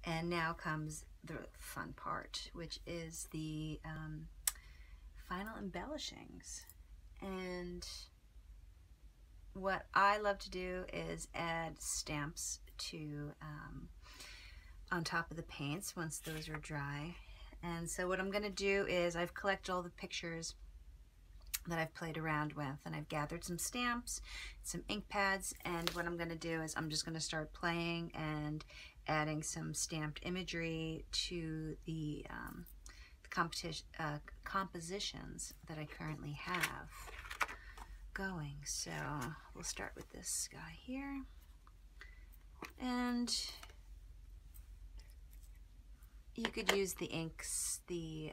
And now comes the fun part, which is the final embellishings. And what I love to do is add stamps to on top of the paints once those are dry. And so what I'm going to do is I've collected all the pictures that I've played around with, and I've gathered some stamps, some ink pads, and what I'm going to do is I'm just going to start playing and adding some stamped imagery to the compositions that I currently have going. So we'll start with this guy here, and you could use the inks, the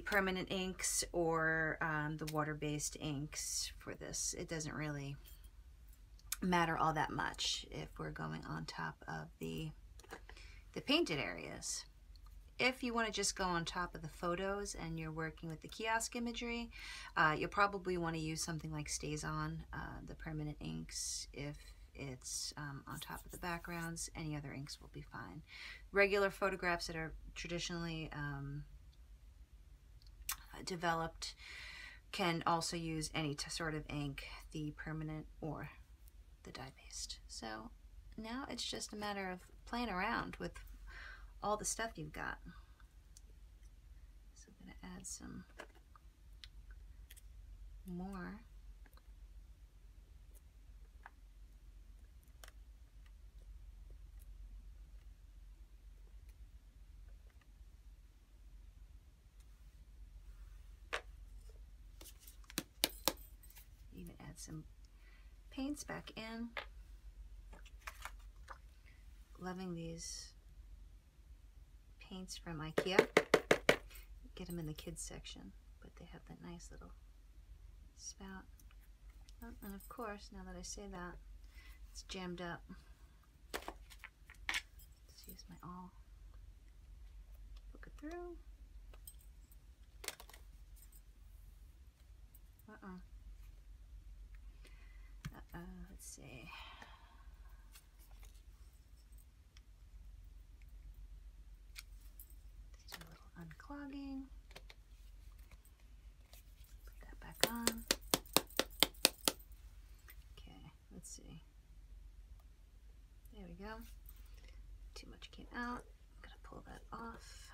permanent inks or the water-based inks for this. It doesn't really matter all that much if we're going on top of the painted areas. If you want to just go on top of the photos and you're working with the kiosk imagery, you'll probably want to use something like StazOn, the permanent inks. If it's on top of the backgrounds, any other inks will be fine. Regular photographs that are traditionally developed can also use any sort of ink, the permanent or the dye-based. So now it's just a matter of playing around with all the stuff you've got. So I'm going to add some more. Even add some paints back in. Loving these paints from IKEA. Get them in the kids section, but they have that nice little spout. Oh, and of course, now that I say that, it's jammed up. Let's use my awl. Poke it through. Let's see. Let's do a little unclogging. Put that back on. Okay, let's see. There we go. Too much came out. I'm gonna pull that off.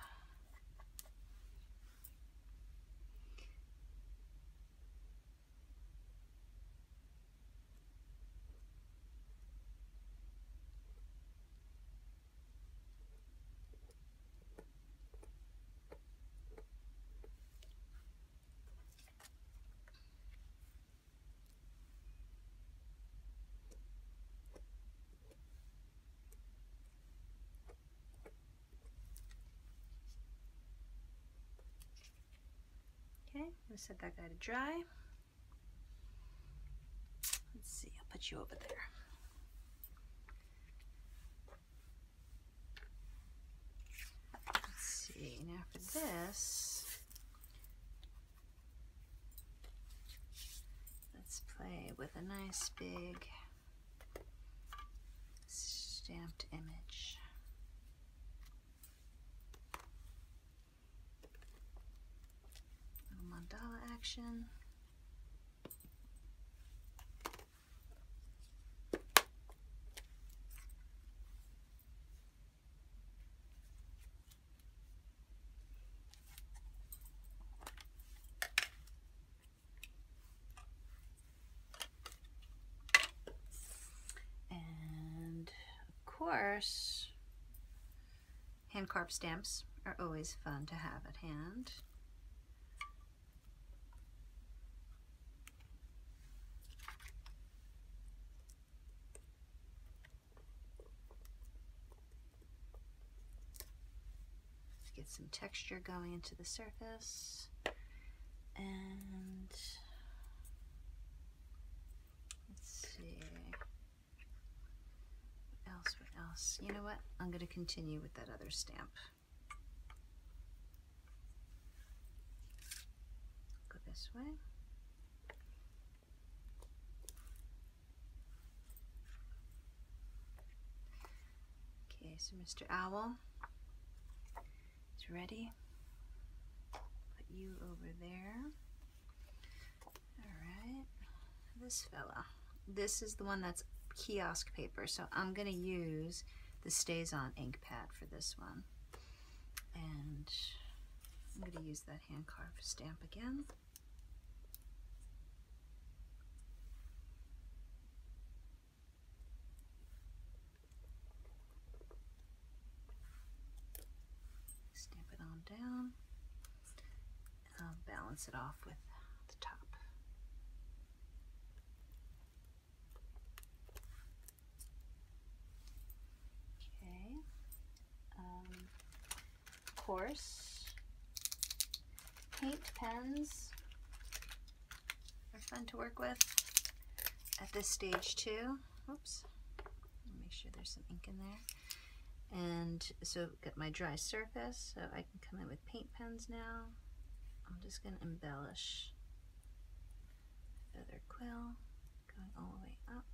Okay, I'm gonna set that guy to dry. Let's see, I'll put you over there. Let's see, now for this, let's play with a nice big stamped image. Little mandala action. Course, hand carved stamps are always fun to have at hand. Let's get some texture going into the surface. And let's see. What else? You know what? I'm going to continue with that other stamp. Go this way. Okay, so Mr. Owl is ready. Put you over there. Alright, this fella. This is the one that's kiosk paper, so I'm going to use the StazOn ink pad for this one. And I'm going to use that hand carved stamp again. Stamp it on down. And I'll balance it off with the top. Okay. Of course, paint pens are fun to work with at this stage too. Oops. Make sure there's some ink in there. And so got my dry surface, so I can come in with paint pens now. I'm just going to embellish feather quill going all the way up.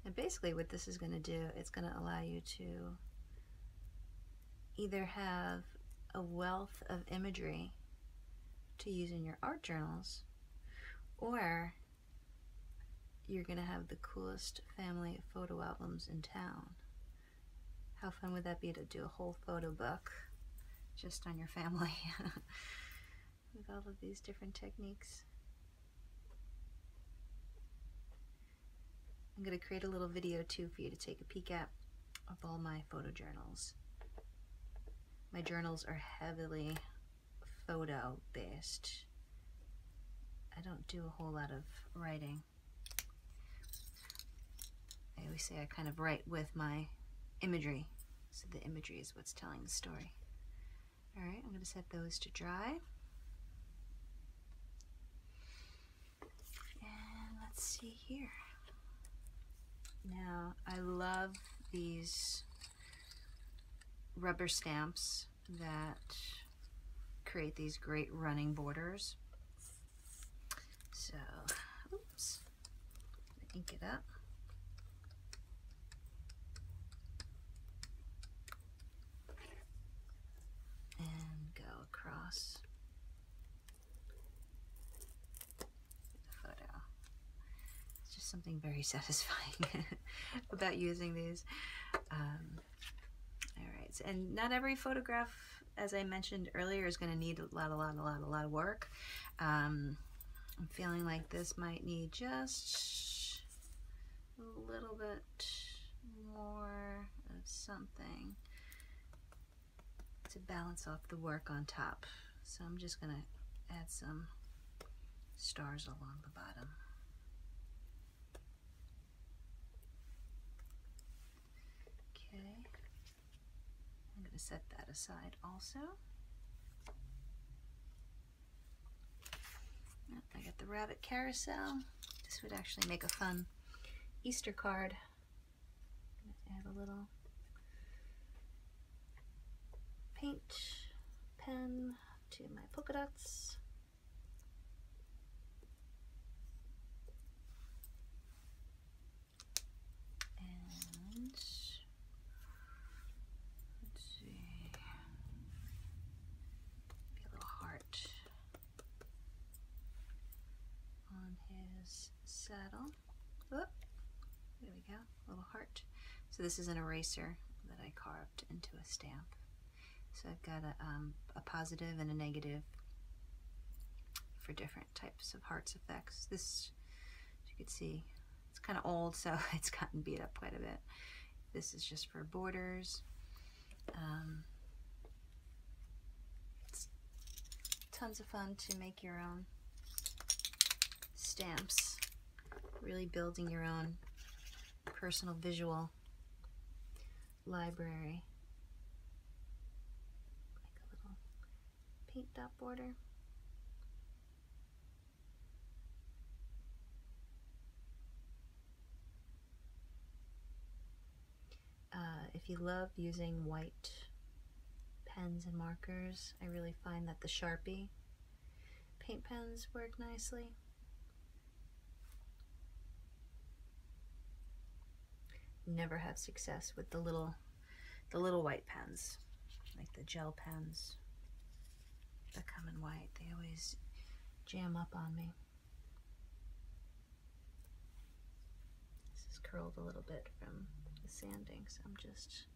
And basically what this is going to do, it's going to allow you to either have a wealth of imagery to use in your art journals, or you're going to have the coolest family photo albums in town. How fun would that be to do a whole photo book just on your family with all of these different techniques? I'm going to create a little video too for you to take a peek at of all my photo journals. My journals are heavily photo based. I don't do a whole lot of writing. I always say I kind of write with my imagery, so the imagery is what's telling the story. Alright, I'm going to set those to dry. And let's see here. Now, I love these rubber stamps that create these great running borders. So, oops, ink it up. And go across the photo. It's just something very satisfying about using these. Alright, and not every photograph, as I mentioned earlier, is going to need a lot of work. I'm feeling like this might need just a little bit more of something to balance off the work on top. So I'm just going to add some stars along the bottom. Okay, I'm going to set that aside also. I got the rabbit carousel. This would actually make a fun Easter card. I'm going to add a little paint pen to my polka dots. And let's see, be a little heart on his saddle. Oh, there we go, a little heart. So this is an eraser that I carved into a stamp. So I've got a positive and a negative for different types of hearts effects. This, as you can see, it's kind of old, so it's gotten beat up quite a bit. This is just for borders. It's tons of fun to make your own stamps, really building your own personal visual library. Paint dot border. If you love using white pens and markers, I really find that the Sharpie paint pens work nicely. never have success with the little white pens, like the gel pens that come in white. They always jam up on me. This is curled a little bit from the sanding, so I'm just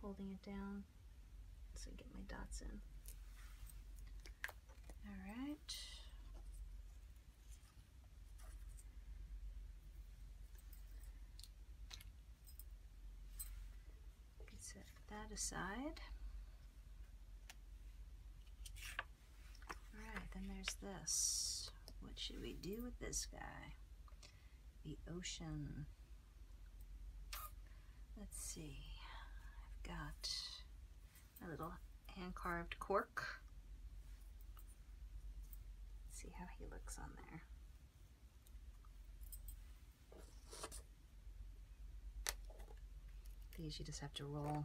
holding it down so I get my dots in. All right. Set that aside. All right, then there's this. What should we do with this guy? The ocean. Let's see. I've got a little hand-carved cork. Let's see how he looks on there. These you just have to roll.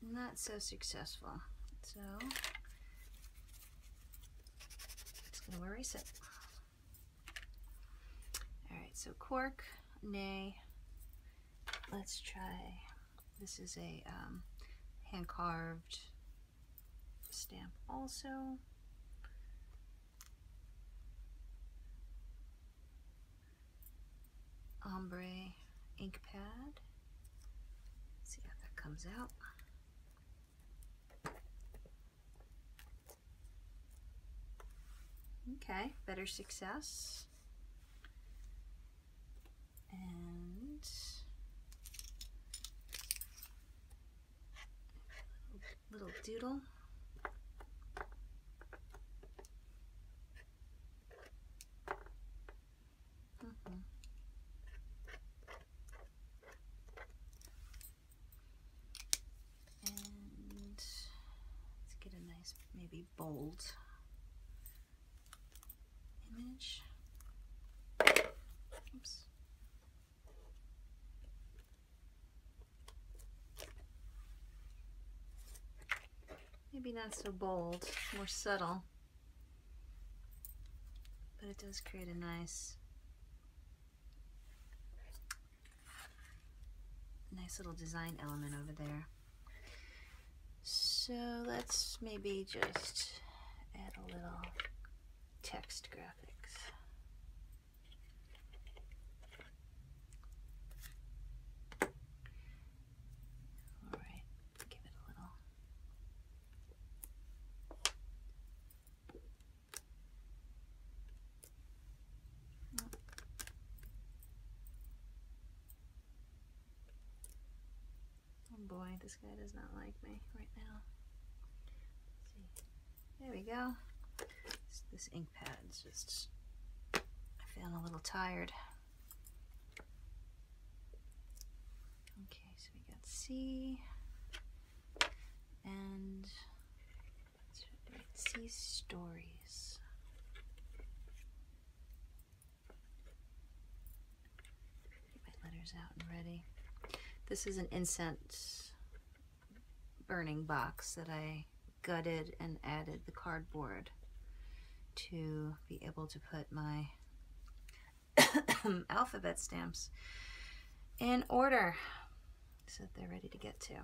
Not so successful. So just gonna erase it. All right, so cork, nay. Let's try, this is a hand-carved stamp also. Ombre ink pad. Let's see how that comes out. Okay, better success. And little doodle. And let's get a nice, maybe bold image. Oops. Maybe not so bold, more subtle, but it does create a nice little design element over there. So let's maybe just add a little text graphics. All right, give it a little. Oh boy, this guy does not like me right now. Let's see. There we go. This ink pad's just, I'm feeling a little tired. Okay, so we got C and C stories. Get my letters out and ready. This is an incense burning box that I gutted and added the cardboard to be able to put my alphabet stamps in order so that they're ready to get to.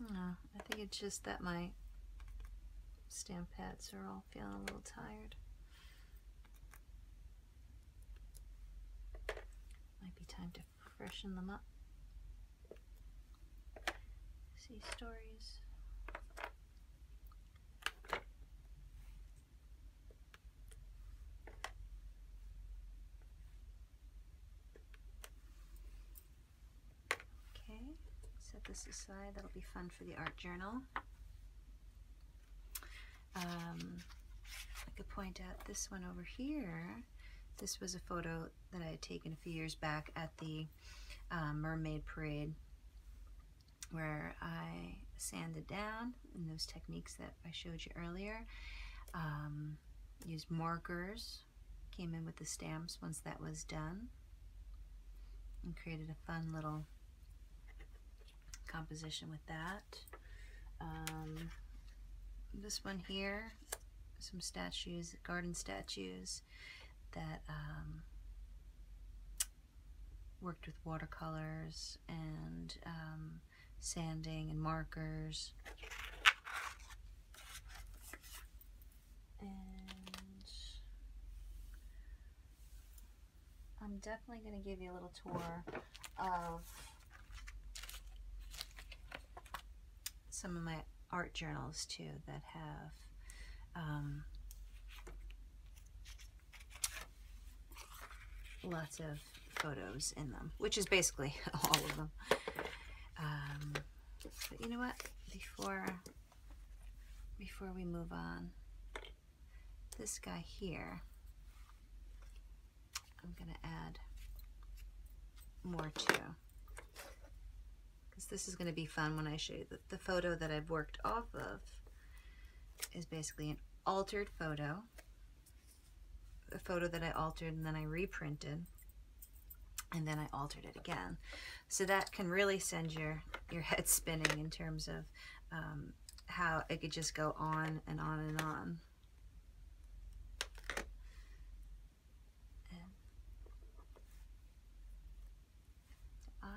I think it's just that my stamp pads are all feeling a little tired. Might be time to freshen them up. See stories. Okay, set this aside. That'll be fun for the art journal. I could point out this one over here. This was a photo that I had taken a few years back at the Mermaid Parade, where I sanded down in those techniques that I showed you earlier. Used markers, came in with the stamps once that was done, and created a fun little composition with that. this one here, some statues, garden statues that worked with watercolors and sanding and markers. And I'm definitely going to give you a little tour of some of my art journals too that have lots of photos in them, which is basically all of them. But you know what? Before we move on, this guy here, I'm going to add more to, because this is going to be fun when I show you the photo that I've worked off of is basically an altered photo, a photo that I altered and then I reprinted and then I altered it again. So that can really send your head spinning in terms of how it could just go on and on and on. And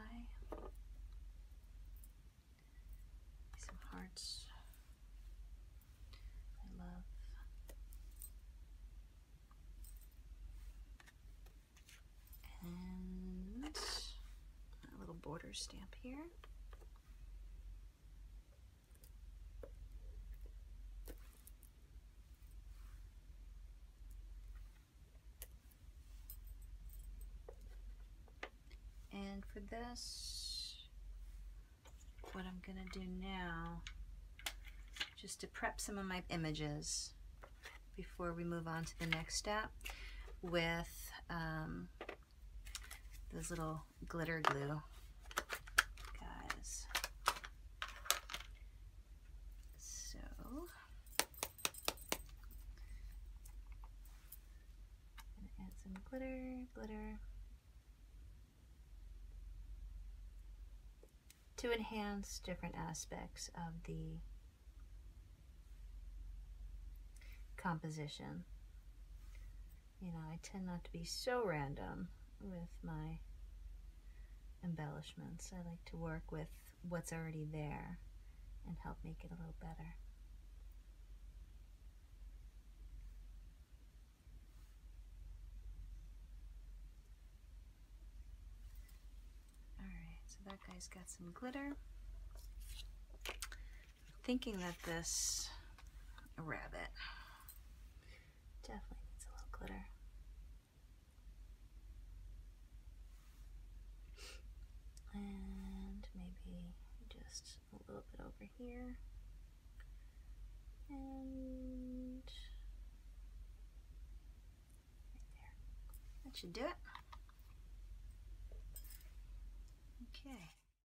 some hearts. I love. And a little border stamp here. And for this, what I'm going to do now, just to prep some of my images before we move on to the next step with those little glitter glue guys. So I'm going to add some glitter to enhance different aspects of the composition. You know, I tend not to be so random with my embellishments. I like to work with what's already there and help make it a little better. Alright, so that guy's got some glitter. I'm thinking that this rabbit definitely needs a little glitter. And maybe just a little bit over here. And right there. That should do it. Okay.